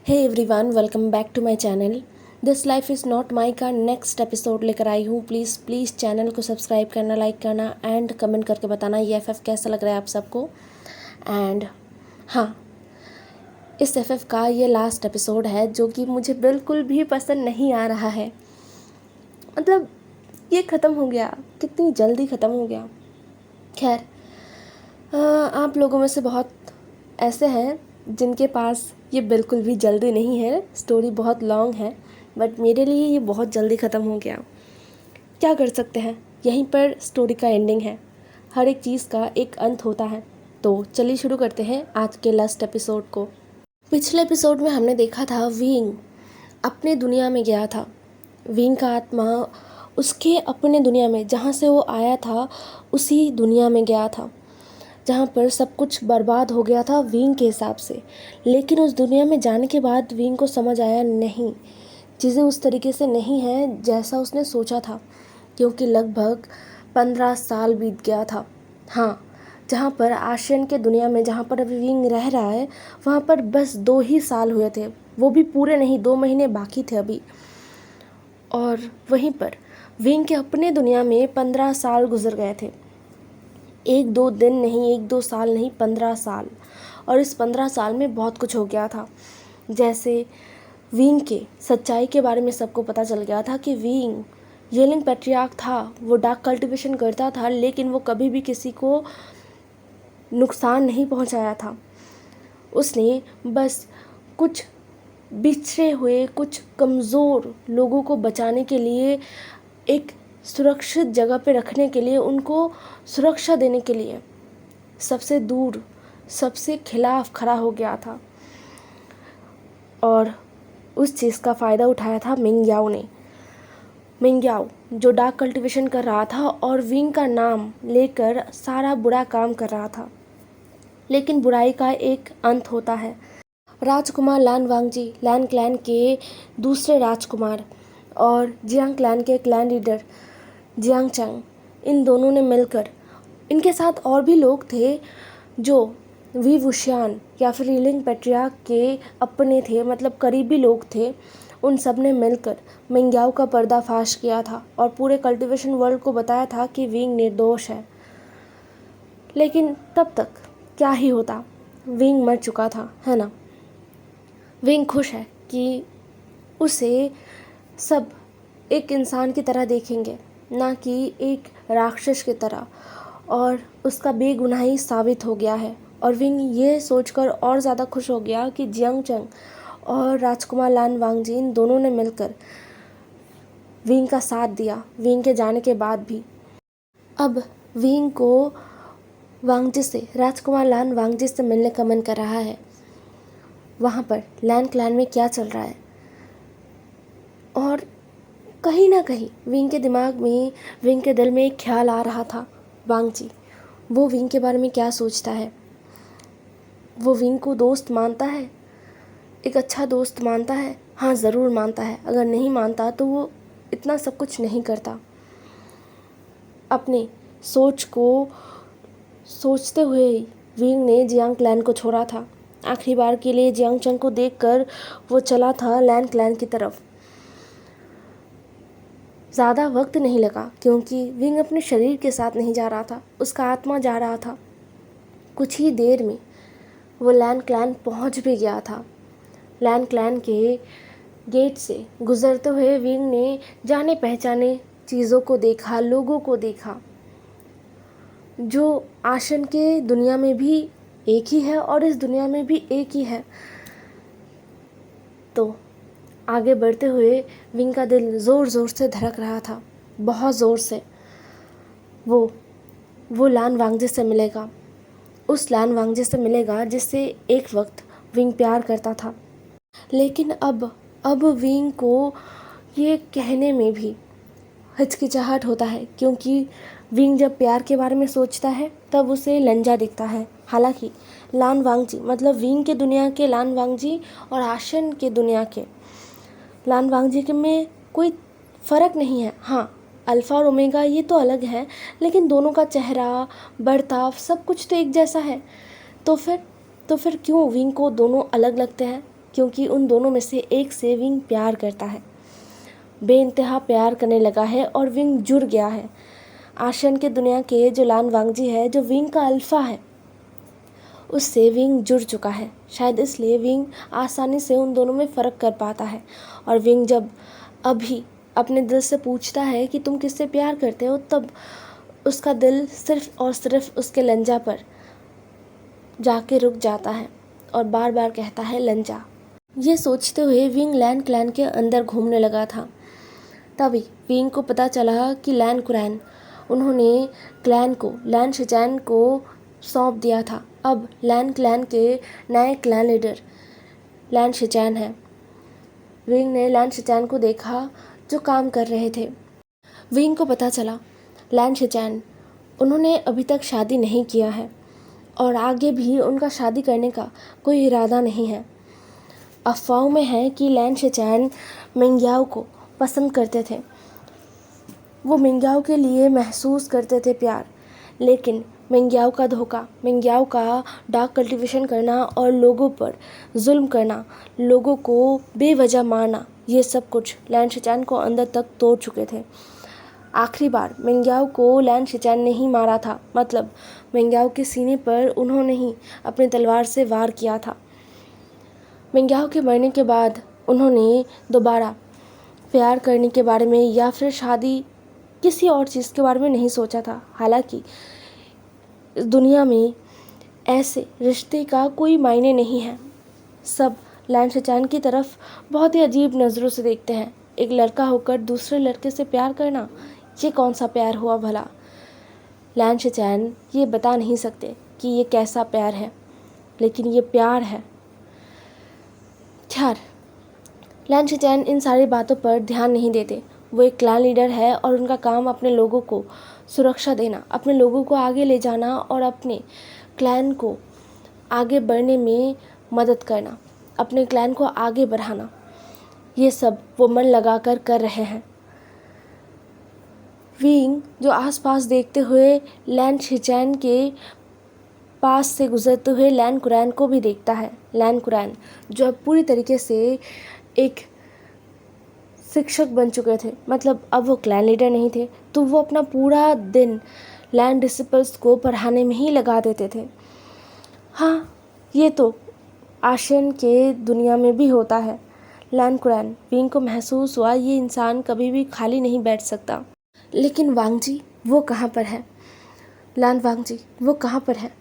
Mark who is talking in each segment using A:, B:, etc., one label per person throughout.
A: Hey everyone, welcome back to my channel. This life is not my का next episode लेकर आई हूँ। Please channel को subscribe करना, लाइक करना एंड कमेंट करके बताना ये एफ कैसा लग रहा है आप सबको। एंड हाँ, इस एफ का ये लास्ट एपिसोड है जो कि मुझे बिल्कुल भी पसंद नहीं आ रहा है। मतलब ये ख़त्म हो गया, कितनी जल्दी ख़त्म हो गया। खैर, आप लोगों में से बहुत ऐसे हैं जिनके पास ये बिल्कुल भी जल्दी नहीं है, स्टोरी बहुत लॉन्ग है, बट मेरे लिए ये बहुत जल्दी ख़त्म हो गया। क्या कर सकते हैं, यहीं पर स्टोरी का एंडिंग है। हर एक चीज़ का एक अंत होता है। तो चलिए शुरू करते हैं आज के लास्ट एपिसोड को। पिछले एपिसोड में हमने देखा था विंग अपने दुनिया में गया था। विंग का आत्मा उसके अपने दुनिया में, जहाँ से वो आया था उसी दुनिया में गया था, जहाँ पर सब कुछ बर्बाद हो गया था विंग के हिसाब से। लेकिन उस दुनिया में जाने के बाद विंग को समझ आया, नहीं, चीज़ें उस तरीके से नहीं हैं जैसा उसने सोचा था, क्योंकि लगभग 15 साल बीत गया था। हाँ, जहाँ पर आशियन के दुनिया में, जहाँ पर अभी विंग रह रहा है, वहाँ पर बस 2 ही साल हुए थे, वो भी पूरे नहीं, 2 महीने बाकी थे अभी। और वहीं पर विंग के अपने दुनिया में 15 साल गुजर गए थे। 1-2 दिन नहीं, 1-2 साल नहीं, 15 साल। और इस 15 साल में बहुत कुछ हो गया था। जैसे विंग के सच्चाई के बारे में सबको पता चल गया था कि विंग येलिंग पैट्रियार्क था, वो डार्क कल्टीवेशन करता था, लेकिन वो कभी भी किसी को नुकसान नहीं पहुंचाया था। उसने बस कुछ बिछड़े हुए, कुछ कमज़ोर लोगों को बचाने के लिए, एक सुरक्षित जगह पे रखने के लिए, उनको सुरक्षा देने के लिए सबसे दूर, सबसे खिलाफ खड़ा हो गया था। और उस चीज़ का फ़ायदा उठाया था मिंगयाओ ने। मिंगयाओ जो डार्क कल्टीवेशन कर रहा था और विंग का नाम लेकर सारा बुरा काम कर रहा था। लेकिन बुराई का एक अंत होता है। राजकुमार लान वांगजी, लैन क्लैन के दूसरे राजकुमार, और जियांग क्लैन के क्लैन लीडर जियांग चंग, इन दोनों ने मिलकर, इनके साथ और भी लोग थे जो वी वुशियान या फिर येलिंग पैट्रियार्क के अपने थे, मतलब करीबी लोग थे। उन सब ने मिलकर मिंगयाओ का पर्दाफाश किया था और पूरे कल्टीवेशन वर्ल्ड को बताया था कि विंग निर्दोष है। लेकिन तब तक क्या ही होता, विंग मर चुका था, है ना। विंग खुश है कि उसे सब एक इंसान की तरह देखेंगे, ना कि एक राक्षस की तरह, और उसका बेगुनाही साबित हो गया है। और विंग ये सोचकर और ज़्यादा खुश हो गया कि जियांग चंग और राजकुमार लान वांगजी, इन दोनों ने मिलकर विंग का साथ दिया विंग के जाने के बाद भी। अब विंग को वांगजी से, राजकुमार लान वांगजी से मिलने का मन कर रहा है। वहाँ पर लैन क्लैन में क्या चल रहा है, और कहीं ना कहीं विंग के दिमाग में, विंग के दिल में एक ख्याल आ रहा था, वांगजी वो विंग के बारे में क्या सोचता है। वो विंग को दोस्त मानता है, एक अच्छा दोस्त मानता है। हाँ, ज़रूर मानता है। अगर नहीं मानता तो वो इतना सब कुछ नहीं करता। अपने सोच को सोचते हुए विंग ने जियांग क्लैन को छोड़ा था। आखिरी बार के लिए जियांग चंग को देखकर वो चला था लैन क्लैन की तरफ। ज़्यादा वक्त नहीं लगा, क्योंकि विंग अपने शरीर के साथ नहीं जा रहा था, उसका आत्मा जा रहा था। कुछ ही देर में वो लैन क्लैन पहुंच भी गया था। लैन क्लैन के गेट से गुजरते हुए विंग ने जाने पहचाने चीज़ों को देखा, लोगों को देखा, जो आशन के दुनिया में भी एक ही है और इस दुनिया में भी एक ही है। तो आगे बढ़ते हुए विंग का दिल ज़ोर ज़ोर से धड़क रहा था, बहुत ज़ोर से। वो लान वांगजी से मिलेगा, उस लान वांगजी से मिलेगा जिससे एक वक्त विंग प्यार करता था। लेकिन अब विंग को ये कहने में भी हिचकिचाहट होता है, क्योंकि विंग जब प्यार के बारे में सोचता है तब उसे लंजा दिखता है। हालांकि लान वांगजी, मतलब विंग के दुनिया के लान वांगजी और आशन के दुनिया के लान वांगजी के में कोई फ़र्क नहीं है। हाँ, अल्फ़ा और ओमेगा ये तो अलग है, लेकिन दोनों का चेहरा, बर्ताव, सब कुछ तो एक जैसा है। तो फिर क्यों विंग को दोनों अलग लगते हैं? क्योंकि उन दोनों में से एक से विंग प्यार करता है, बेइंतहा प्यार करने लगा है और विंग जुड़ गया है। आशन के दुनिया के जो लान वांगजी है, जो विंग का अल्फा है, उससे विंग जुड़ चुका है। शायद इसलिए विंग आसानी से उन दोनों में फ़र्क कर पाता है। और विंग जब अभी अपने दिल से पूछता है कि तुम किससे प्यार करते हो, तब उसका दिल सिर्फ और सिर्फ उसके लंजा पर जाके रुक जाता है और बार बार कहता है लंजा। ये सोचते हुए विंग लैन क्लैन के अंदर घूमने लगा था। तभी विंग को पता चला कि लैन कुरैन, उन्होंने क्लैन को लैन शिचैन को सौंप दिया था। अब लैन क्लैन के नए क्लैन लीडर लैन शिचैन है। विंग ने लैन शिचैन को देखा जो काम कर रहे थे। विंग को पता चला लैन शिचैन, उन्होंने अभी तक शादी नहीं किया है और आगे भी उनका शादी करने का कोई इरादा नहीं है। अफवाहों में है कि लैन शिचैन मिंग्याओ को पसंद करते थे, वो मिंग्याओ के लिए महसूस करते थे प्यार, लेकिन मिंग्याओ का धोखा, मिंग्याओ का डार्क कल्टीवेशन करना और लोगों पर जुल्म करना, लोगों को बेवजह मारना, ये सब कुछ लैन शिचैन को अंदर तक तोड़ चुके थे। आखिरी बार मिंग्याओ को लैन शिचैन ने ही मारा था, मतलब मिंग्याओ के सीने पर उन्होंने ही अपनी तलवार से वार किया था। मिंग्याओ के मरने के बाद उन्होंने दोबारा प्यार करने के बारे में या फिर शादी किसी और चीज़ के बारे में नहीं सोचा था। हालांकि इस दुनिया में ऐसे रिश्ते का कोई मायने नहीं है। सब लैन शिचैन की तरफ बहुत ही अजीब नज़रों से देखते हैं। एक लड़का होकर दूसरे लड़के से प्यार करना, ये कौन सा प्यार हुआ भला? लैन शिचैन ये बता नहीं सकते कि ये कैसा प्यार है, लेकिन ये प्यार है। खैर, लैन शिचैन इन सारी बातों पर ध्यान नहीं देते। वो एक क्लैन लीडर है और उनका काम अपने लोगों को सुरक्षा देना, अपने लोगों को आगे ले जाना और अपने क्लैन को आगे बढ़ने में मदद करना, अपने क्लैन को आगे बढ़ाना, ये सब वो मन लगाकर कर रहे हैं। विंग जो आसपास देखते हुए लैन शिचैन के पास से गुजरते हुए लैन कुरैन को भी देखता है। लैन कुरैन जो अब पूरी तरीके से एक शिक्षक बन चुके थे, मतलब अब वो क्लैन लीडर नहीं थे, तो वो अपना पूरा दिन लैन डिसिपल्स को पढ़ाने में ही लगा देते थे। हाँ, ये तो आशियन के दुनिया में भी होता है। लैन कुरैन, विंग को महसूस हुआ ये इंसान कभी भी खाली नहीं बैठ सकता। लेकिन वांगजी वो कहाँ पर है? लैन वांगजी वो कहाँ पर है?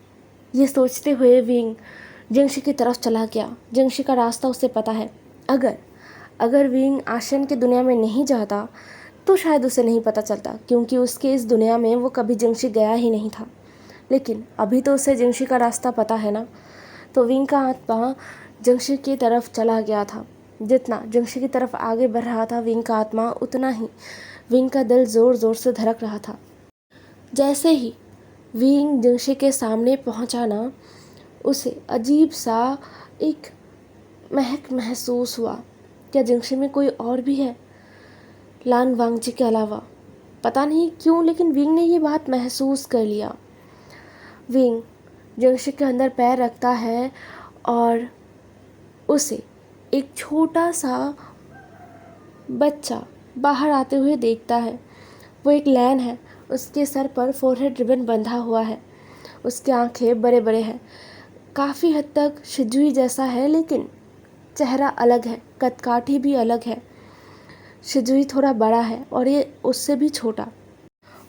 A: ये सोचते हुए विंग जिंगशी की तरफ चला गया। जिंगशी का रास्ता उसे पता है। अगर विंग आशियन की दुनिया में नहीं जाता तो शायद उसे नहीं पता चलता, क्योंकि उसके इस दुनिया में वो कभी जिंगशी गया ही नहीं था। लेकिन अभी तो उसे जिंगशी का रास्ता पता है ना। तो विंग का आत्मा जिंगशी की तरफ चला गया था। जितना जिंगशी की तरफ आगे बढ़ रहा था विंग का आत्मा, उतना ही विंग का दिल ज़ोर ज़ोर से धड़क रहा था। जैसे ही विंग जिंगशी के सामने पहुंचा ना, उसे अजीब सा एक महक महसूस हुआ। क्या जिंगशी में कोई और भी है लान वांगजी के अलावा? पता नहीं क्यों, लेकिन विंग ने ये बात महसूस कर लिया। विंग जिंगशी के अंदर पैर रखता है और उसे एक छोटा सा बच्चा बाहर आते हुए देखता है। वो एक लैन है, उसके सर पर फोरहेड रिबन बंधा हुआ है, उसके आंखें बड़े बड़े हैं, काफ़ी हद तक शिजुई जैसा है, लेकिन चेहरा अलग है, कदकाठी भी अलग है। शिजुई थोड़ा बड़ा है और ये उससे भी छोटा।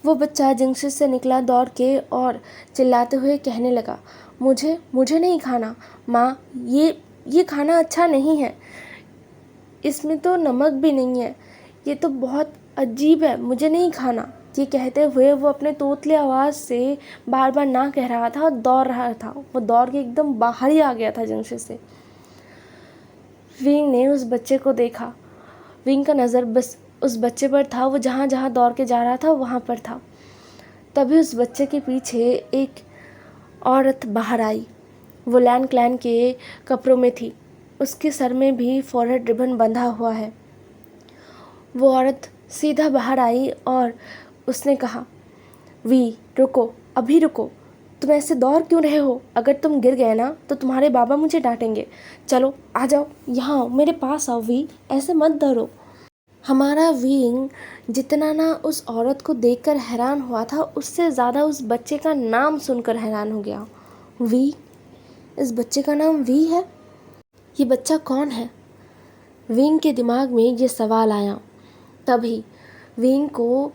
A: वो बच्चा जिंगशी से निकला दौड़ के और चिल्लाते हुए कहने लगा, मुझे नहीं खाना माँ, ये खाना अच्छा नहीं है, इसमें तो नमक भी नहीं है, ये तो बहुत अजीब है, मुझे नहीं खाना। ये कहते हुए वो अपने तोतले आवाज़ से बार बार ना कह रहा था और दौड़ रहा था। वो दौड़ के एकदम बाहर ही आ गया था जिंगशी से। विंग ने उस बच्चे को देखा। विंग का नज़र बस उस बच्चे पर था, वो जहाँ जहाँ दौड़ के जा रहा था वहाँ पर था। तभी उस बच्चे के पीछे एक औरत बाहर आई। वो लैन क्लैन के कपड़ों में थी, उसके सर में भी फोरहेड रिबन बंधा हुआ है। वो औरत सीधा बाहर आई और उसने कहा, वी रुको, अभी रुको, तुम ऐसे दौड़ क्यों रहे हो? अगर तुम गिर गए ना तो तुम्हारे बाबा मुझे डांटेंगे। चलो आ जाओ, यहाँ आओ, मेरे पास आओ वी, ऐसे मत डरो। हमारा विंग जितना ना उस औरत को देखकर हैरान हुआ था, उससे ज़्यादा उस बच्चे का नाम सुनकर हैरान हो गया। वी? इस बच्चे का नाम वी है? ये बच्चा कौन है? विंग के दिमाग में ये सवाल आया। तभी विंग को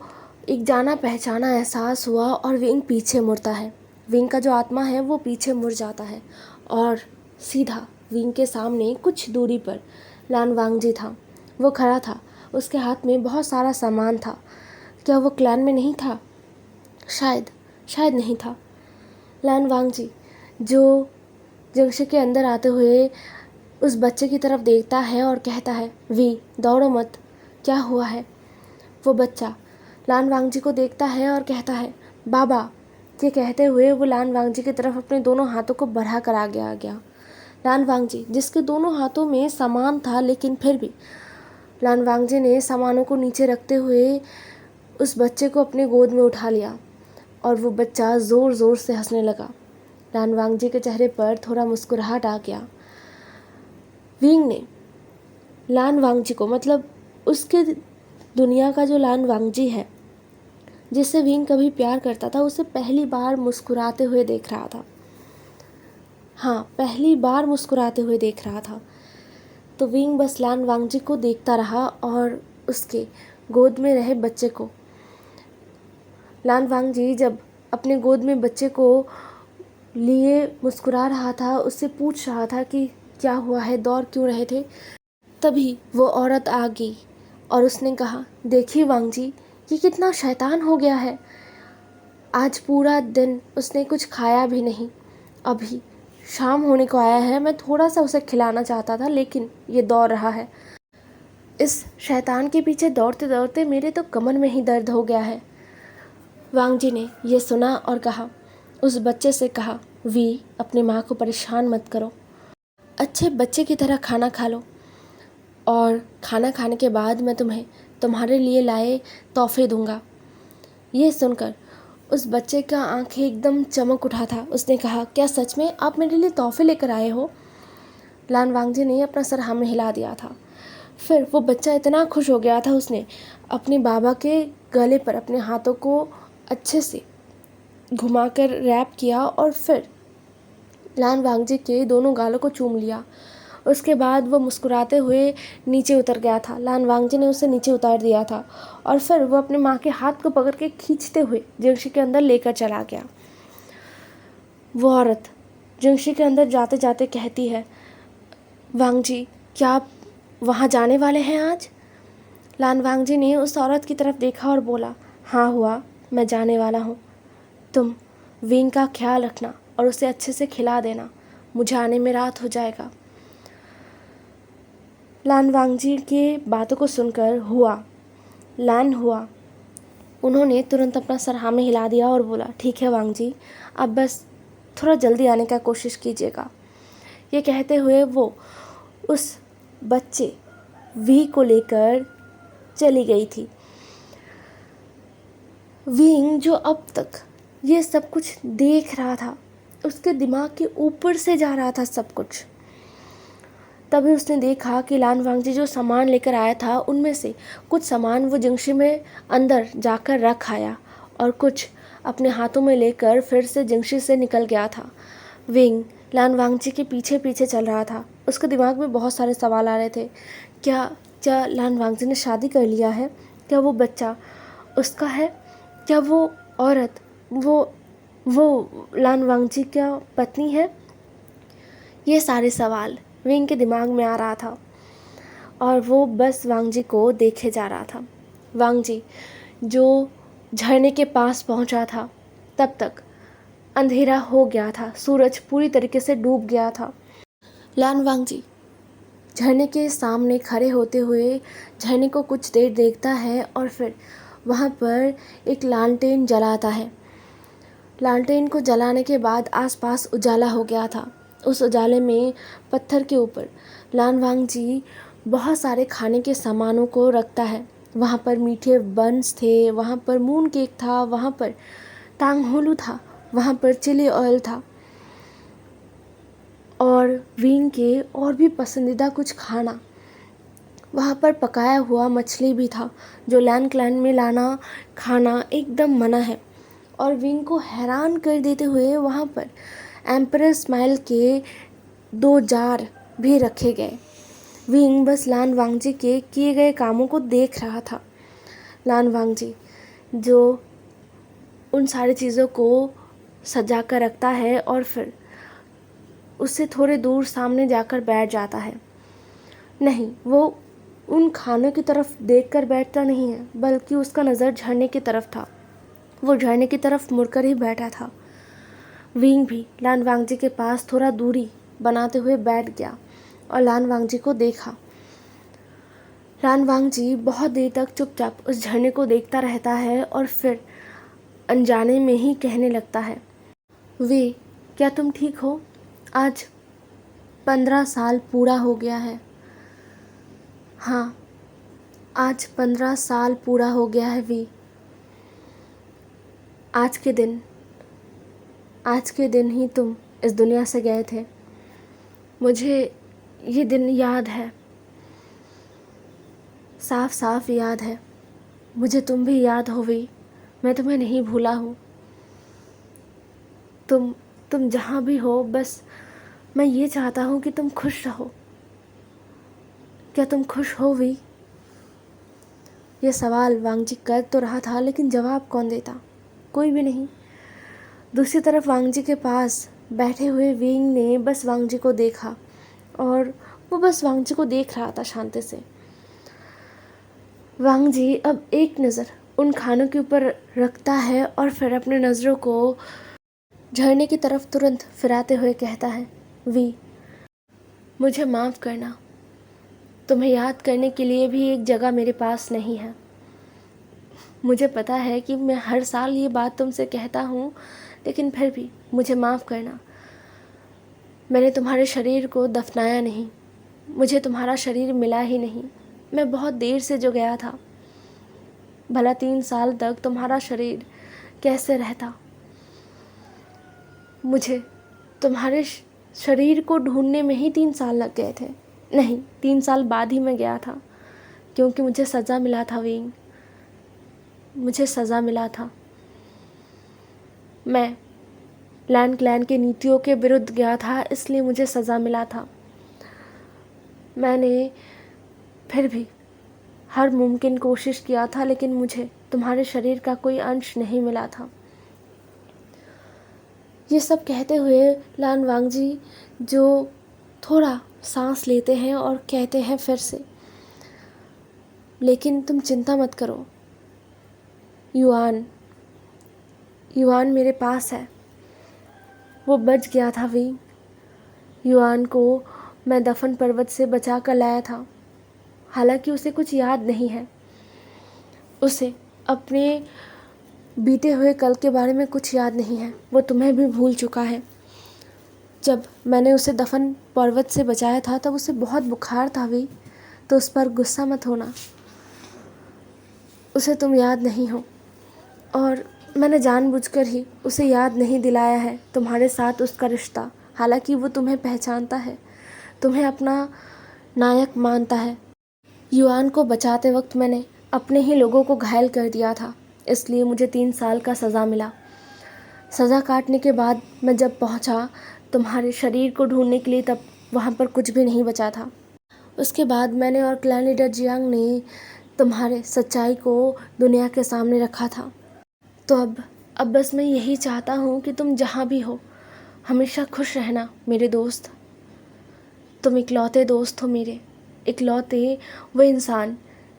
A: एक जाना पहचाना एहसास हुआ और विंग पीछे मुड़ता है। विंग का जो आत्मा है वो पीछे मुड़ जाता है और सीधा विंग के सामने कुछ दूरी पर लान वांगजी था। वो खड़ा था, उसके हाथ में बहुत सारा सामान था। क्या वो क्लैन में नहीं था? शायद नहीं था। लान वांगजी जो जंक्शन के अंदर आते हुए उस बच्चे की तरफ देखता है और कहता है, वी दौड़ो मत, क्या हुआ है? वो बच्चा लान वांगजी को देखता है और कहता है, बाबा। ये कहते हुए वो लान वांगजी की तरफ अपने दोनों हाथों को बढ़ा कर आगे आ गया। लान वांगजी जिसके दोनों हाथों में सामान था, लेकिन फिर भी लान वांगजी ने सामानों को नीचे रखते हुए उस बच्चे को अपने गोद में उठा लिया और वो बच्चा ज़ोर ज़ोर से हंसने लगा। लान वांगजी के चेहरे पर थोड़ा मुस्कुराहट आ गया। विंग ने लान वांगजी को, मतलब उसके दुनिया का जो लान वांगजी है जिससे विंग कभी प्यार करता था, उसे पहली बार मुस्कुराते हुए देख रहा था। हाँ, पहली बार मुस्कुराते हुए देख रहा था। तो विंग बस लान वांगजी को देखता रहा और उसके गोद में रहे बच्चे को। लान वांगजी जब अपने गोद में बच्चे को लिए मुस्कुरा रहा था, उससे पूछ रहा था कि क्या हुआ है, दौड़ क्यों रहे थे। तभी वो औरत आ गई और उसने कहा, देखिए वांगजी, ये कितना शैतान हो गया है। आज पूरा दिन उसने कुछ खाया भी नहीं। अभी शाम होने को आया है, मैं थोड़ा सा उसे खिलाना चाहता था, लेकिन ये दौड़ रहा है। इस शैतान के पीछे दौड़ते दौड़ते मेरे तो कमर में ही दर्द हो गया है। वांगजी ने यह सुना और कहा, उस बच्चे से कहा, वी अपनी माँ को परेशान मत करो, अच्छे बच्चे की तरह खाना खा लो और खाना खाने के बाद मैं तुम्हें तुम्हारे लिए लाए तोहफे दूंगा। ये सुनकर उस बच्चे का आंखें एकदम चमक उठा था। उसने कहा, क्या सच में आप मेरे लिए तोहफे लेकर आए हो? लान वांगजी ने अपना सर हाँ में हिला दिया था। फिर वो बच्चा इतना खुश हो गया था, उसने अपने बाबा के गले पर अपने हाथों को अच्छे से घुमाकर रैप किया और फिर लान वांगजी के दोनों गालों को चूम लिया। उसके बाद वो मुस्कुराते हुए नीचे उतर गया था। लान वांगजी ने उसे नीचे उतार दिया था और फिर वो अपने माँ के हाथ को पकड़ के खींचते हुए जंक्शन के अंदर लेकर चला गया। वो औरत जंक्शन के अंदर जाते जाते कहती है, वांगजी क्या आप वहाँ जाने वाले हैं आज? लान वांगजी ने उस औरत की तरफ देखा और बोला, हाँ हुआ, मैं जाने वाला हूँ। तुम विंग का ख्याल रखना और उसे अच्छे से खिला देना, मुझे आने में रात हो जाएगा। लान वांगजी के बातों को सुनकर हुआ उन्होंने तुरंत अपना सर हाँ में हिला दिया और बोला, ठीक है वांगजी, आप बस थोड़ा जल्दी आने का कोशिश कीजिएगा। ये कहते हुए वो उस बच्चे वी को लेकर चली गई थी। विंग जो अब तक ये सब कुछ देख रहा था, उसके दिमाग के ऊपर से जा रहा था सब कुछ। तभी उसने देखा कि लान वांगजी जो सामान लेकर आया था, उनमें से कुछ सामान वो जंक्शन में अंदर जाकर रख आया और कुछ अपने हाथों में लेकर फिर से जंक्शन से निकल गया था। विंग लान वांगजी के पीछे पीछे चल रहा था। उसके दिमाग में बहुत सारे सवाल आ रहे थे। क्या लान वांगजी ने शादी कर लिया है? क्या वो बच्चा उसका है? क्या वो औरत वो लान वांगजी क्या पत्नी है? ये सारे सवाल विंग के दिमाग में आ रहा था और वो बस वांगजी को देखे जा रहा था। वांगजी जो झरने के पास पहुंचा था, तब तक अंधेरा हो गया था, सूरज पूरी तरीके से डूब गया था। लान वांगजी झरने के सामने खड़े होते हुए झरने को कुछ देर देखता है और फिर वहाँ पर एक लालटेन जलाता है। लालटेन को जलाने के बाद आसपास उजाला हो गया था। उस उजाले में पत्थर के ऊपर लान वांगजी बहुत सारे खाने के सामानों को रखता है। वहाँ पर मीठे बन्स थे, वहाँ पर मून केक था, वहाँ पर टांग होलू था वहाँ पर चिली ऑयल था और वीन के और भी पसंदीदा कुछ खाना। वहाँ पर पकाया हुआ मछली भी था जो लैन क्लैन में लाना खाना एकदम मना है। और विंग को हैरान कर देते हुए वहाँ पर एम्परर स्माइल के 2 जार भी रखे गए। विंग बस लान वांगजी के किए गए कामों को देख रहा था। लान वांगजी जो उन सारी चीज़ों को सजा कर रखता है और फिर उससे थोड़े दूर सामने जाकर बैठ जाता है। नहीं, वो उन खानों की तरफ देखकर बैठता नहीं है, बल्कि उसका नज़र झरने की तरफ था। वो झरने की तरफ मुड़कर ही बैठा था। विंग भी लान वांगजी के पास थोड़ा दूरी बनाते हुए बैठ गया और लान वांगजी को देखा। लान वांगजी बहुत देर तक चुपचाप उस झरने को देखता रहता है और फिर अनजाने में ही कहने लगता है, वे, क्या तुम ठीक हो? आज 15 साल पूरा हो गया है। हाँ, आज 15 साल पूरा हो गया है वी। आज के दिन ही तुम इस दुनिया से गए थे। मुझे ये दिन याद है, साफ साफ याद है। मुझे तुम भी याद हो वी। मैं तुम्हें नहीं भूला हूँ। तुम जहाँ भी हो, बस मैं ये चाहता हूँ कि तुम खुश रहो। क्या तुम खुश हो वी? ये सवाल वांगजी कर तो रहा था, लेकिन जवाब कौन देता? कोई भी नहीं। दूसरी तरफ वांगजी के पास बैठे हुए विंग ने बस वांगजी को देखा और वो बस वांगजी को देख रहा था शांति से। वांगजी अब एक नज़र उन खानों के ऊपर रखता है और फिर अपने नज़रों को झरने की तरफ तुरंत फिराते हुए कहता है, वी, मुझे माफ़ करना। तुम्हें याद करने के लिए भी एक जगह मेरे पास नहीं है। मुझे पता है कि मैं हर साल ये बात तुमसे कहता हूँ, लेकिन फिर भी मुझे माफ़ करना। मैंने तुम्हारे शरीर को दफनाया नहीं। मुझे तुम्हारा शरीर मिला ही नहीं। मैं बहुत देर से जो गया था। भला 3 साल तक तुम्हारा शरीर कैसे रहता? मुझे तुम्हारे शरीर को ढूंढने में ही 3 साल लग गए थे। नहीं, 3 साल बाद ही मैं गया था, क्योंकि मुझे सज़ा मिला था विंग। मुझे सज़ा मिला था। मैं लैन क्लैन के नीतियों के विरुद्ध गया था, इसलिए मुझे सज़ा मिला था। मैंने फिर भी हर मुमकिन कोशिश किया था, लेकिन मुझे तुम्हारे शरीर का कोई अंश नहीं मिला था। ये सब कहते हुए लान वांगजी जो थोड़ा सांस लेते हैं और कहते हैं फिर से, लेकिन तुम चिंता मत करो। युआन मेरे पास है। वो बच गया था वी। युआन को मैं दफन पर्वत से बचा कर लाया था। हालांकि उसे कुछ याद नहीं है। उसे अपने बीते हुए कल के बारे में कुछ याद नहीं है। वो तुम्हें भी भूल चुका है। जब मैंने उसे दफन पर्वत से बचाया था तब उसे बहुत बुखार था वी, तो उस पर गुस्सा मत होना। उसे तुम याद नहीं हो और मैंने जानबूझकर ही उसे याद नहीं दिलाया है तुम्हारे साथ उसका रिश्ता। हालांकि वो तुम्हें पहचानता है, तुम्हें अपना नायक मानता है। युआन को बचाते वक्त मैंने अपने ही लोगों को घायल कर दिया था, इसलिए मुझे 3 साल का सज़ा मिला। सज़ा काटने के बाद मैं जब पहुंचा तुम्हारे शरीर को ढूंढने के लिए, तब वहां पर कुछ भी नहीं बचा था। उसके बाद मैंने और क्लैन लीडर जियांग ने तुम्हारे सच्चाई को दुनिया के सामने रखा था। तो अब बस मैं यही चाहता हूँ कि तुम जहाँ भी हो हमेशा खुश रहना मेरे दोस्त। तुम इकलौते दोस्त हो मेरे, इकलौते वो इंसान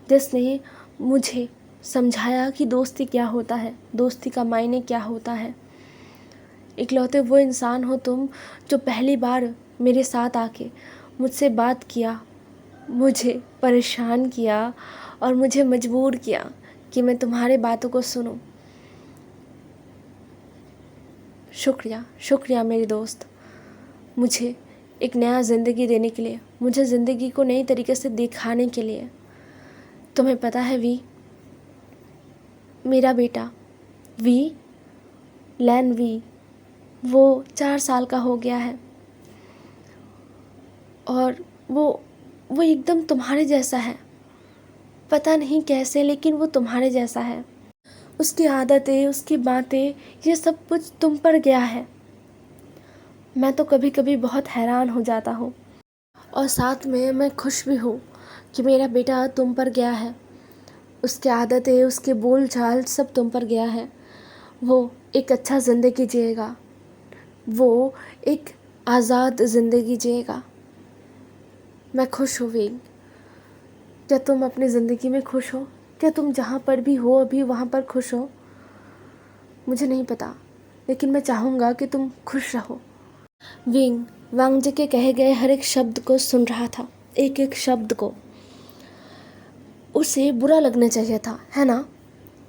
A: जिसने मुझे समझाया कि दोस्ती क्या होता है, दोस्ती का मायने क्या होता है। इकलौते वो इंसान हो तुम जो पहली बार मेरे साथ आके मुझसे बात किया, मुझे परेशान किया और मुझे मजबूर किया कि मैं तुम्हारे बातों को सुनूं। शुक्रिया मेरे दोस्त, मुझे एक नया ज़िंदगी देने के लिए, मुझे ज़िंदगी को नई तरीके से दिखाने के लिए। तुम्हें पता है वी, मेरा बेटा वी, लैन वी वो 4 साल का हो गया है और वो एकदम तुम्हारे जैसा है। पता नहीं कैसे, लेकिन वो तुम्हारे जैसा है। उसकी आदतें, उसकी बातें, ये सब कुछ तुम पर गया है। मैं तो कभी कभी बहुत हैरान हो जाता हूँ और साथ में मैं खुश भी हूँ कि मेरा बेटा तुम पर गया है। उसकी आदतें, उसके बोल चाल सब तुम पर गया है। वो एक अच्छा ज़िंदगी जिएगा, वो एक आज़ाद ज़िंदगी जिएगा। मैं खुश हूँ वीन। क्या तुम अपनी ज़िंदगी में खुश हो? क्या तुम जहाँ पर भी हो अभी वहाँ पर खुश हो? मुझे नहीं पता, लेकिन मैं चाहूँगा कि तुम खुश रहो। विंग वांगजी के कहे गए हर एक शब्द को सुन रहा था, एक एक शब्द को। उसे बुरा लगना चाहिए था, है ना?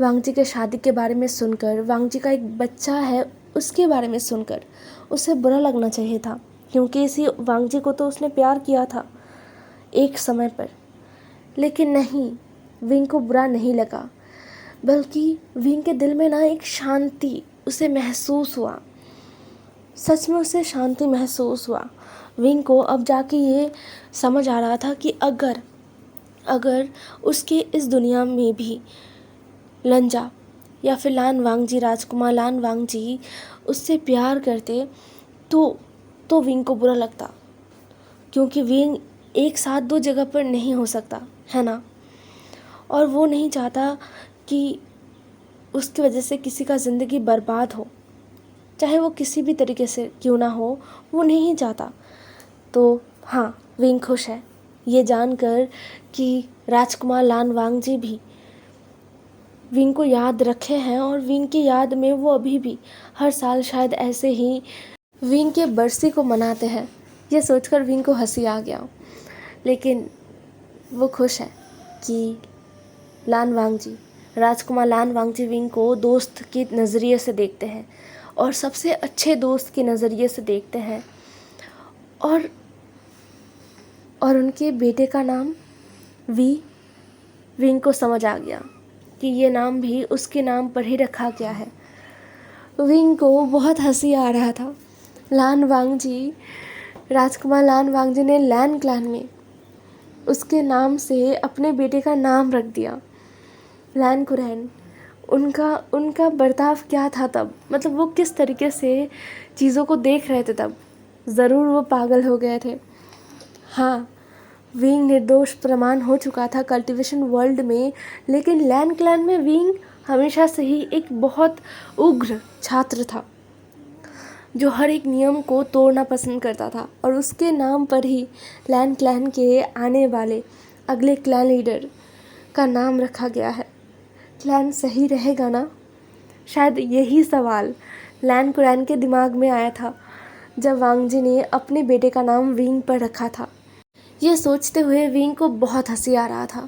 A: वांगजी के शादी के बारे में सुनकर, वांगजी का एक बच्चा है उसके बारे में सुनकर उसे बुरा लगना चाहिए था, क्योंकि इसी वांगजी को तो उसने प्यार किया था एक समय पर। लेकिन नहीं, विंग को बुरा नहीं लगा, बल्कि विंग के दिल में ना एक शांति उसे महसूस हुआ। सच में उसे शांति महसूस हुआ। विंग को अब जाके ये समझ आ रहा था कि अगर उसके इस दुनिया में भी लंजा या फिर लान वांगजी, राजकुमार लान वांगजी उससे प्यार करते तो विंग को बुरा लगता, क्योंकि विंग एक साथ दो जगह पर नहीं हो सकता, है ना? और वो नहीं चाहता कि उसकी वजह से किसी का ज़िंदगी बर्बाद हो, चाहे वो किसी भी तरीके से क्यों ना हो, वो नहीं चाहता। तो हाँ, विंग खुश है ये जानकर कि राजकुमार लान वांगजी भी विंग को याद रखे हैं और विंग की याद में वो अभी भी हर साल शायद ऐसे ही विंग के बरसी को मनाते हैं। ये सोचकर विंग को हंसी आ गया, लेकिन वो खुश है कि लान वांगजी, राजकुमार लान वांगजी विंग को दोस्त के नज़रिए से देखते हैं और सबसे अच्छे दोस्त के नज़रिए से देखते हैं। और उनके बेटे का नाम विंग को समझ आ गया कि ये नाम भी उसके नाम पर ही रखा गया है। विंग को बहुत हंसी आ रहा था। लान वांगजी, राजकुमार लान वांगजी ने लैन क्लैन में उसके नाम से अपने बेटे का नाम रख दिया, लैन कुरैन। उनका बर्ताव क्या था तब, मतलब वो किस तरीके से चीज़ों को देख रहे थे तब। ज़रूर वो पागल हो गए थे। हाँ, विंग निर्दोष प्रमाण हो चुका था कल्टीवेशन वर्ल्ड में, लेकिन लैन क्लैन में विंग हमेशा से ही एक बहुत उग्र छात्र था जो हर एक नियम को तोड़ना पसंद करता था। और उसके नाम पर ही लैन क्लैन के आने वाले अगले क्लैन लीडर का नाम रखा गया है। क्लैन सही रहेगा ना? शायद यही सवाल लैन कुरैन के दिमाग में आया था जब वांगजी ने अपने बेटे का नाम विंग पर रखा था। ये सोचते हुए विंग को बहुत हंसी आ रहा था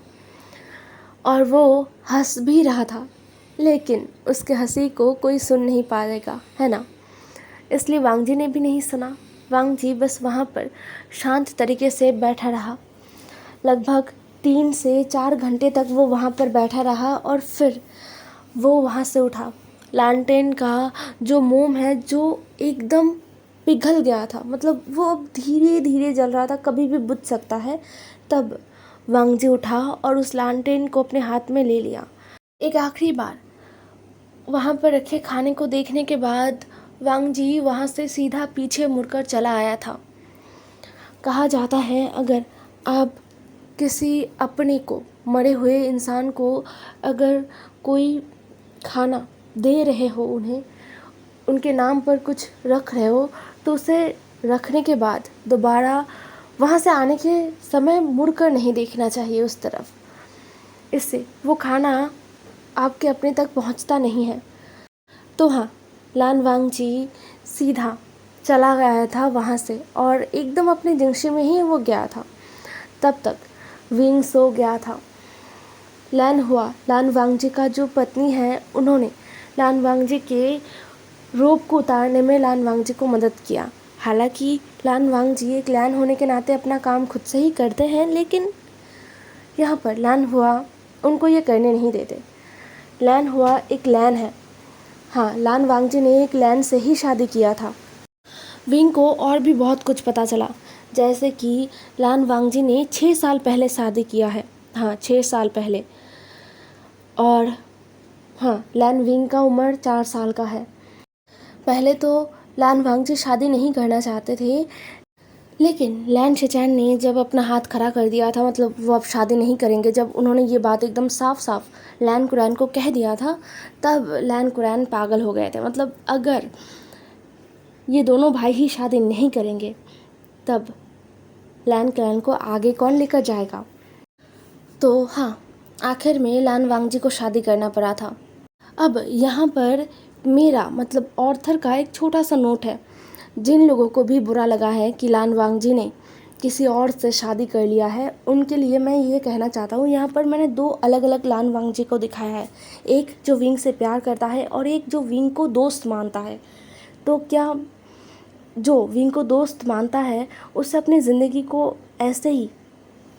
A: और वो हंस भी रहा था, लेकिन उसके हंसी को कोई सुन नहीं पाएगा, है ना? इसलिए वांगजी ने भी नहीं सुना। वांगजी बस वहाँ पर शांत तरीके से बैठा रहा। लगभग 3 से 4 घंटे तक वो वहाँ पर बैठा रहा और फिर वो वहाँ से उठा। लैंटेन का जो मोम है जो एकदम पिघल गया था, मतलब वो अब धीरे धीरे जल रहा था, कभी भी बुझ सकता है। तब वांगजी उठा और उस लैंटेन को अपने हाथ में ले लिया। एक आखिरी बार वहाँ पर रखे खाने को देखने के बाद वांगजी वहाँ से सीधा पीछे मुड़कर चला आया था। कहा जाता है अगर आप किसी अपने को, मरे हुए इंसान को अगर कोई खाना दे रहे हो, उन्हें उनके नाम पर कुछ रख रहे हो, तो उसे रखने के बाद दोबारा वहाँ से आने के समय मुड़कर नहीं देखना चाहिए उस तरफ। इससे वो खाना आपके अपने तक पहुँचता नहीं है। तो हाँ, लान वांगजी सीधा चला गया था वहाँ से और एकदम अपने जंक्शन में ही वो गया था। तब तक विंग सो गया था। लान वांगजी का जो पत्नी है, उन्होंने लान वांगजी के रोब को उतारने में लान वांगजी को मदद किया। हालांकि लान वांगजी एक लैन होने के नाते अपना काम खुद से ही करते हैं, लेकिन यहाँ पर लैन हुआ उनको ये करने नहीं देते। लैन हुआ एक लैन है, हाँ, लान वांगजी ने एक लैन से ही शादी किया था। विंग को और भी बहुत कुछ पता चला, जैसे कि लान वांगजी ने 6 साल पहले शादी किया है। हाँ, 6 साल पहले। और हाँ, लैन विंग का उम्र 4 साल का है। पहले तो लान वांगजी शादी नहीं करना चाहते थे, लेकिन लैन शेचैन ने जब अपना हाथ खड़ा कर दिया था, मतलब वो अब शादी नहीं करेंगे, जब उन्होंने ये बात एकदम साफ साफ लैन कुरैन को कह दिया था, तब लैन कुरैन पागल हो गए थे। मतलब अगर ये दोनों भाई ही शादी नहीं करेंगे, तब लैन कुरैन को आगे कौन लेकर जाएगा। तो हाँ, आखिर में लान वांगजी को शादी करना पड़ा था। अब यहाँ पर मेरा मतलब ऑर्थर का एक छोटा सा नोट है। जिन लोगों को भी बुरा लगा है कि लान वांगजी ने किसी और से शादी कर लिया है, उनके लिए मैं ये कहना चाहता हूँ, यहाँ पर मैंने 2 अलग अलग लान वांगजी को दिखाया है। एक जो विंग से प्यार करता है और एक जो विंग को दोस्त मानता है। तो क्या जो विंग को दोस्त मानता है उसे अपनी ज़िंदगी को ऐसे ही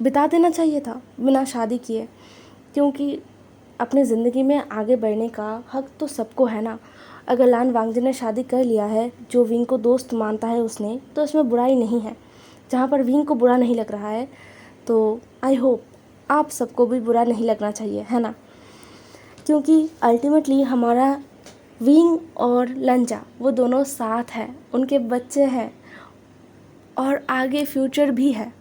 A: बिता देना चाहिए था बिना शादी किए, क्योंकि अपनी ज़िंदगी में आगे बढ़ने का हक तो सबको है ना। अगर लान वांगजी ने शादी कर लिया है, जो विंग को दोस्त मानता है उसने, तो इसमें बुराई नहीं है। जहाँ पर विंग को बुरा नहीं लग रहा है, तो आई होप आप सबको भी बुरा नहीं लगना चाहिए, है ना। क्योंकि अल्टीमेटली हमारा विंग और लंजा वो दोनों साथ हैं, उनके बच्चे हैं और आगे फ्यूचर भी है।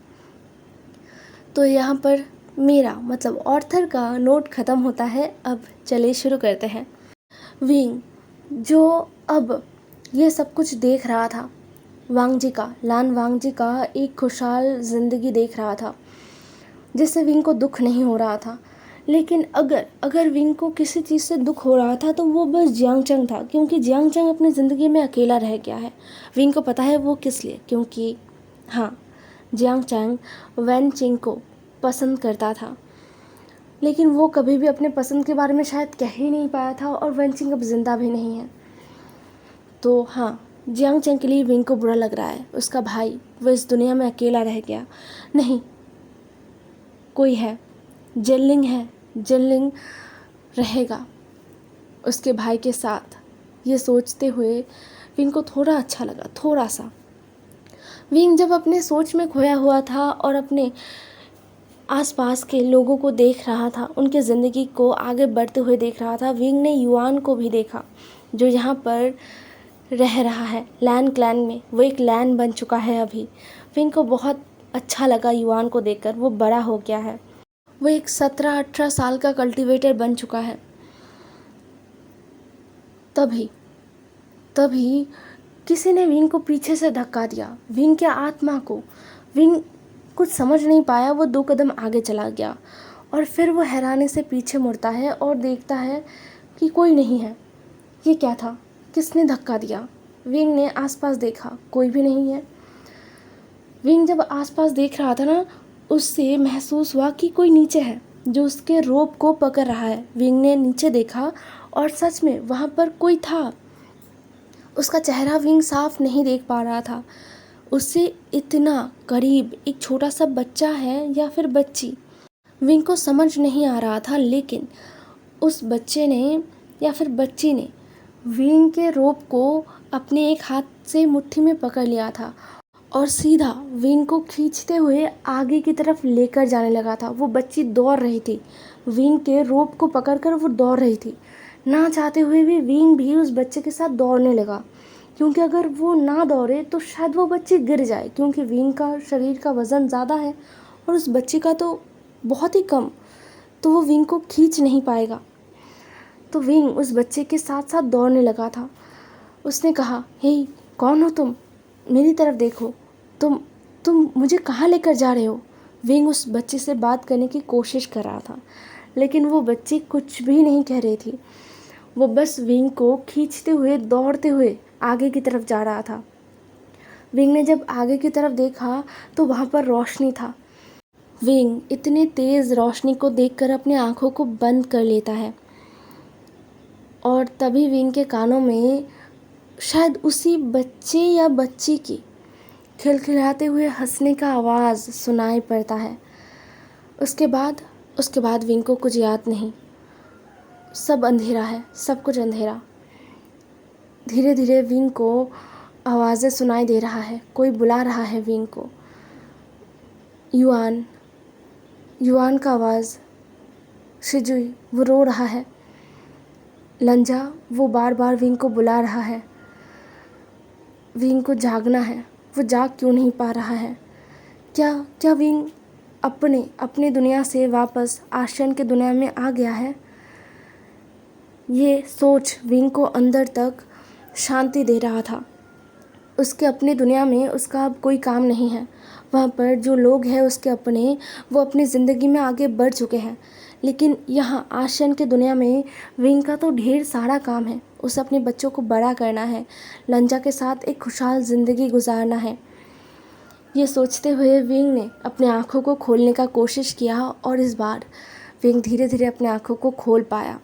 A: तो यहाँ पर मेरा मतलब ऑर्थर का नोट ख़त्म होता है। अब चलिए शुरू करते हैं। विंग जो अब ये सब कुछ देख रहा था, वांगजी का, लान वांगजी का एक खुशहाल ज़िंदगी देख रहा था, जिससे विंग को दुख नहीं हो रहा था। लेकिन अगर विंग को किसी चीज़ से दुख हो रहा था तो वो बस जियांगचंग था, क्योंकि जियांगचंग अपनी ज़िंदगी में अकेला रह गया है। विंग को पता है वो किस लिए, क्योंकि हाँ, जियांगचंग वैनचिंग को पसंद करता था, लेकिन वो कभी भी अपने पसंद के बारे में शायद कह ही नहीं पाया था, और वैनचिंग अब जिंदा भी नहीं है। तो हाँ, जियांगचंग के लिए विंग को बुरा लग रहा है। उसका भाई वो इस दुनिया में अकेला रह गया। नहीं, कोई है, जिनलिंग है, जिनलिंग रहेगा उसके भाई के साथ। ये सोचते हुए विंग को थोड़ा अच्छा लगा, थोड़ा सा। विंग जब अपने सोच में खोया हुआ था और अपने आसपास के लोगों को देख रहा था, उनके ज़िंदगी को आगे बढ़ते हुए देख रहा था, विंग ने युआन को भी देखा, जो यहाँ पर रह रहा है लैन क्लैन में। वो एक लैन बन चुका है अभी। विंग को बहुत अच्छा लगा युआन को देखकर। वो बड़ा हो गया है, वो एक 17-18 साल का कल्टीवेटर बन चुका है। तभी किसी ने विंग को पीछे से धक्का दिया, विंग के आत्मा को। विंग कुछ समझ नहीं पाया, वो 2 कदम आगे चला गया और फिर वो हैरानी से पीछे मुड़ता है और देखता है कि कोई नहीं है। ये क्या था, किसने धक्का दिया? विंग ने आसपास देखा, कोई भी नहीं है। विंग जब आसपास देख रहा था ना, उससे महसूस हुआ कि कोई नीचे है जो उसके रोप को पकड़ रहा है। विंग ने नीचे देखा और सच में वहाँ पर कोई था। उसका चेहरा विंग साफ नहीं देख पा रहा था। उससे इतना करीब एक छोटा सा बच्चा है या फिर बच्ची, विंग को समझ नहीं आ रहा था। लेकिन उस बच्चे ने या फिर बच्ची ने विंग के रोप को अपने एक हाथ से मुट्ठी में पकड़ लिया था और सीधा विंग को खींचते हुए आगे की तरफ लेकर जाने लगा था। वो बच्ची दौड़ रही थी, विंग के रोप को पकड़कर वो दौड़ रही थी। ना चाहते हुए भी विंग भी उस बच्चे के साथ दौड़ने लगा, क्योंकि अगर वो ना दौड़े तो शायद वो बच्ची गिर जाए, क्योंकि विंग का शरीर का वज़न ज़्यादा है और उस बच्चे का तो बहुत ही कम, तो वो विंग को खींच नहीं पाएगा। तो विंग उस बच्चे के साथ साथ दौड़ने लगा था। उसने कहा, हे कौन हो तुम, मेरी तरफ देखो, तुम मुझे कहाँ लेकर जा रहे हो। विंग उस बच्चे से बात करने की कोशिश कर रहा था, लेकिन वो बच्ची कुछ भी नहीं कह रही थी। वो बस विंग को खींचते हुए दौड़ते हुए आगे की तरफ जा रहा था। विंग ने जब आगे की तरफ देखा तो वहाँ पर रोशनी था। विंग इतने तेज़ रोशनी को देखकर अपनी आँखों को बंद कर लेता है और तभी विंग के कानों में शायद उसी बच्चे या बच्ची की खिलखिलाते हुए हंसने का आवाज़ सुनाई पड़ता है। उसके बाद विंग को कुछ याद नहीं। सब अंधेरा है, सब कुछ अंधेरा। धीरे धीरे विंग को आवाज़ें सुनाई दे रहा है, कोई बुला रहा है विंग को। युआन, युआन का आवाज़। शिजुई, वो रो रहा है। लंजा, वो बार बार विंग को बुला रहा है। विंग को जागना है, वो जाग क्यों नहीं पा रहा है? क्या क्या विंग अपनी दुनिया से वापस आशियन की दुनिया में आ गया है? ये सोच विंग को अंदर तक शांति दे रहा था। उसके अपनी दुनिया में उसका अब कोई काम नहीं है। वहाँ पर जो लोग हैं उसके अपने, वो अपनी ज़िंदगी में आगे बढ़ चुके हैं। लेकिन यहाँ आशियन की दुनिया में विंग का तो ढेर सारा काम है। उसे अपने बच्चों को बड़ा करना है, लंजा के साथ एक खुशहाल ज़िंदगी गुजारना है। ये सोचते हुए विंग ने अपनी आँखों को खोलने का कोशिश किया और इस बार विंग धीरे धीरे अपनी आँखों को खोल पाया।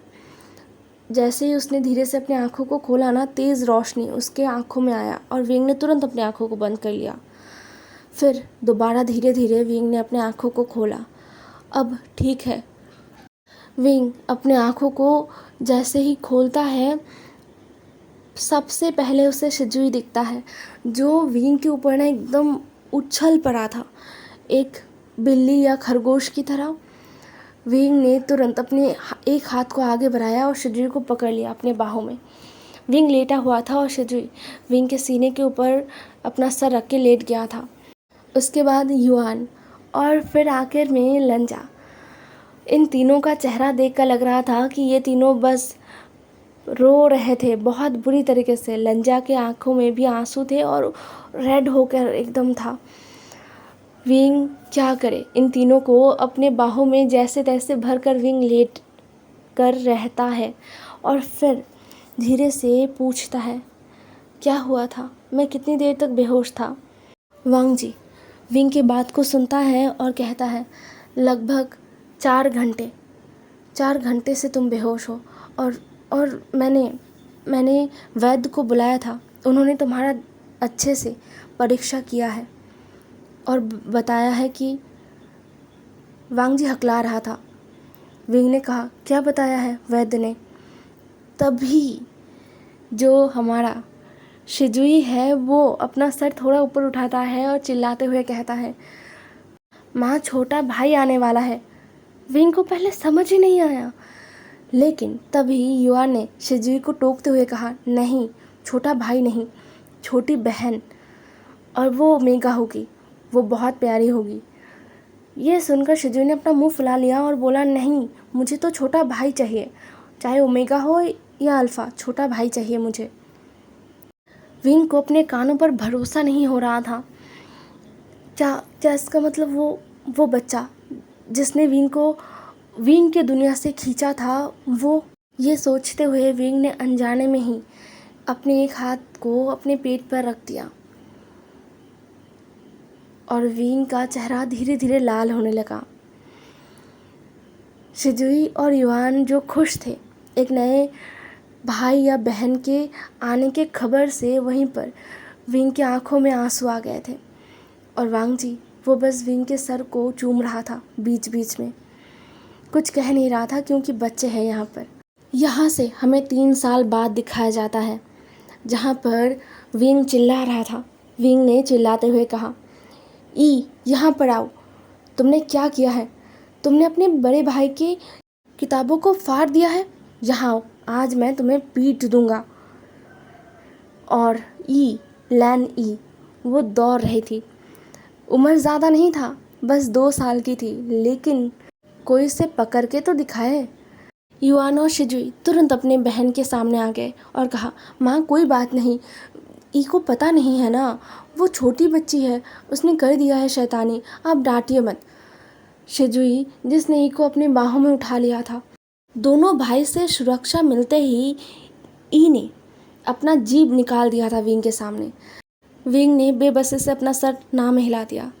A: जैसे ही उसने धीरे से अपनी आँखों को खोला ना, तेज़ रोशनी उसके आँखों में आया और विंग ने तुरंत अपनी आँखों को बंद कर लिया। फिर दोबारा धीरे धीरे विंग ने अपने आँखों को खोला। अब ठीक है। विंग अपने आँखों को जैसे ही खोलता है, सबसे पहले उसे शिजुई दिखता है, जो विंग के ऊपर ना एकदम उछल पड़ा था, एक बिल्ली या खरगोश की तरह। विंग ने तुरंत अपने एक हाथ को आगे बढ़ाया और शिजुई को पकड़ लिया अपने बाहों में। विंग लेटा हुआ था और शिजुई विंग के सीने के ऊपर अपना सर रख के लेट गया था। उसके बाद युआन और फिर आखिर में लंजा। इन तीनों का चेहरा देखकर लग रहा था कि ये तीनों बस रो रहे थे बहुत बुरी तरीके से। लंजा के आंखों में भी आंसू थे और रेड होकर एकदम था। विंग क्या करे? इन तीनों को अपने बाहों में जैसे तैसे भर कर विंग लेट कर रहता है और फिर धीरे से पूछता है, क्या हुआ था? मैं कितनी देर तक बेहोश था? वांग जी विंग की बात को सुनता है और कहता है, लगभग 4 घंटे। 4 घंटे से तुम बेहोश हो और मैंने वैद्य को बुलाया था। उन्होंने तुम्हारा अच्छे से परीक्षा किया है और बताया है कि वांग जी हकला रहा था। विंग ने कहा, क्या बताया है वैद्य ने? तभी जो हमारा शिजुई है वो अपना सर थोड़ा ऊपर उठाता है और चिल्लाते हुए कहता है, माँ, छोटा भाई आने वाला है। विंग को पहले समझ ही नहीं आया, लेकिन तभी युआन ने शिजुई को टोकते हुए कहा, नहीं, छोटा भाई नहीं, छोटी बहन, और वो ओमेगा होगी, वो बहुत प्यारी होगी। ये सुनकर शिजुई ने अपना मुंह फुला लिया और बोला, नहीं, मुझे तो छोटा भाई चाहिए, चाहे ओमेगा हो या अल्फ़ा, छोटा भाई चाहिए मुझे। विंग को अपने कानों पर भरोसा नहीं हो रहा था। क्या इसका मतलब वो बच्चा जिसने विंग के दुनिया से खींचा था, वो? ये सोचते हुए विंग ने अनजाने में ही अपने एक हाथ को अपने पेट पर रख दिया और विंग का चेहरा धीरे धीरे लाल होने लगा। शिजुई और युआन जो खुश थे एक नए भाई या बहन के आने के खबर से, वहीं पर विंग की आंखों में आंसू आ गए थे और वांग जी वो बस विंग के सर को चूम रहा था बीच बीच में, कुछ कह नहीं रहा था क्योंकि बच्चे हैं यहाँ पर। यहाँ से हमें 3 साल बाद दिखाया जाता है, जहाँ पर विंग चिल्ला रहा था। विंग ने चिल्लाते हुए कहा, यहाँ पर आओ, तुमने क्या किया है? तुमने अपने बड़े भाई की किताबों को फाड़ दिया है। यहाँ आओ, आज मैं तुम्हें पीट दूंगा। और लैन वो दौड़ रही थी। उम्र ज़्यादा नहीं था, बस 2 साल की थी, लेकिन कोई उसे पकड़ के तो दिखाए। युआन और शिजुई तुरंत अपने बहन के सामने आ गए और कहा, माँ, कोई बात नहीं, को पता नहीं है ना, वो छोटी बच्ची है, उसने कर दिया है शैतानी, आप डांटिए मत। शिजुई जिसने को अपने बाहों में उठा लिया था। दोनों भाई से सुरक्षा मिलते ही ने अपना जीभ निकाल दिया था विंग के सामने। विंग ने बेबसी से अपना सर ना में हिला दिया।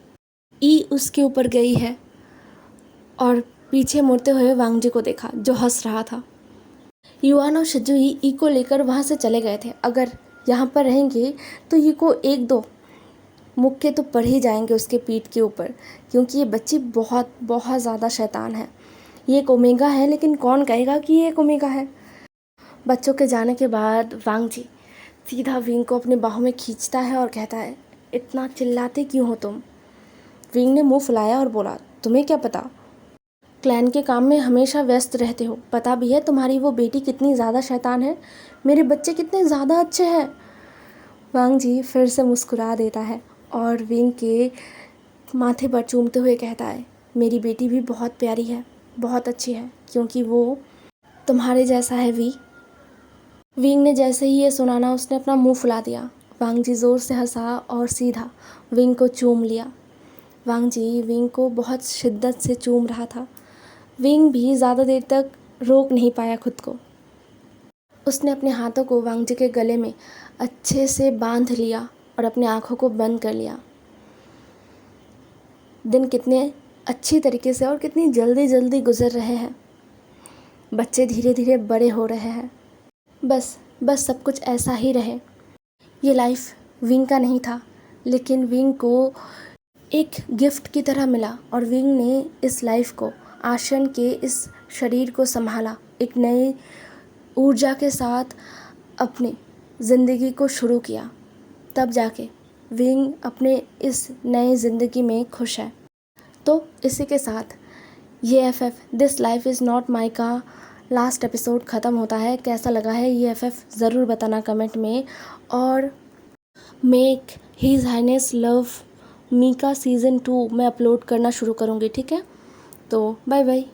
A: उसके ऊपर गई है और पीछे मुड़ते हुए वांग जी को देखा जो हंस रहा था। युआन और शिजुई को लेकर वहाँ से चले गए थे। अगर यहाँ पर रहेंगे तो को 1-2 मुक्के तो पड़ ही जाएंगे उसके पीठ के ऊपर, क्योंकि ये बच्ची बहुत बहुत ज़्यादा शैतान है। ये एक ओमेगा है, लेकिन कौन कहेगा कि ये एक ओमेगा है? बच्चों के जाने के बाद वांग जी सीधा विंग को अपने बाहों में खींचता है और कहता है, इतना चिल्लाते क्यों हो तुम? विंग ने मुंह फुलाया और बोला, तुम्हें क्या पता, क्लैन के काम में हमेशा व्यस्त रहते हो। पता भी है तुम्हारी वो बेटी कितनी ज़्यादा शैतान है, मेरे बच्चे कितने ज़्यादा अच्छे हैं। वांग जी फिर से मुस्कुरा देता है और विंग के माथे पर चूमते हुए कहता है, मेरी बेटी भी बहुत प्यारी है, बहुत अच्छी है, क्योंकि वो तुम्हारे जैसा है वी। विंग ने जैसे ही ये सुना ना, उसने अपना मुंह फुला दिया। वांग जी ज़ोर से हंसा और सीधा विंग को चूम लिया। वांग जी विंग को बहुत शिद्दत से चूम रहा था। विंग भी ज़्यादा देर तक रोक नहीं पाया खुद को। उसने अपने हाथों को वांग जी के गले में अच्छे से बांध लिया और अपनी आँखों को बंद कर लिया। दिन कितने अच्छी तरीके से और कितनी जल्दी जल्दी गुजर रहे हैं। बच्चे धीरे धीरे बड़े हो रहे हैं। बस सब कुछ ऐसा ही रहे। ये लाइफ विंग का नहीं था, लेकिन विंग को एक गिफ्ट की तरह मिला और विंग ने इस लाइफ को, आशन के इस शरीर को संभाला, एक नई ऊर्जा के साथ अपनी ज़िंदगी को शुरू किया। तब जाके विंग अपने इस नए ज़िंदगी में खुश है। तो इसी के साथ ये FF this life is not my का लास्ट एपिसोड ख़त्म होता है। कैसा लगा है ये FF ज़रूर बताना कमेंट में। और make his highness love me का सीज़न 2 मैं अपलोड करना शुरू करूँगी, ठीक है? तो बाय बाय।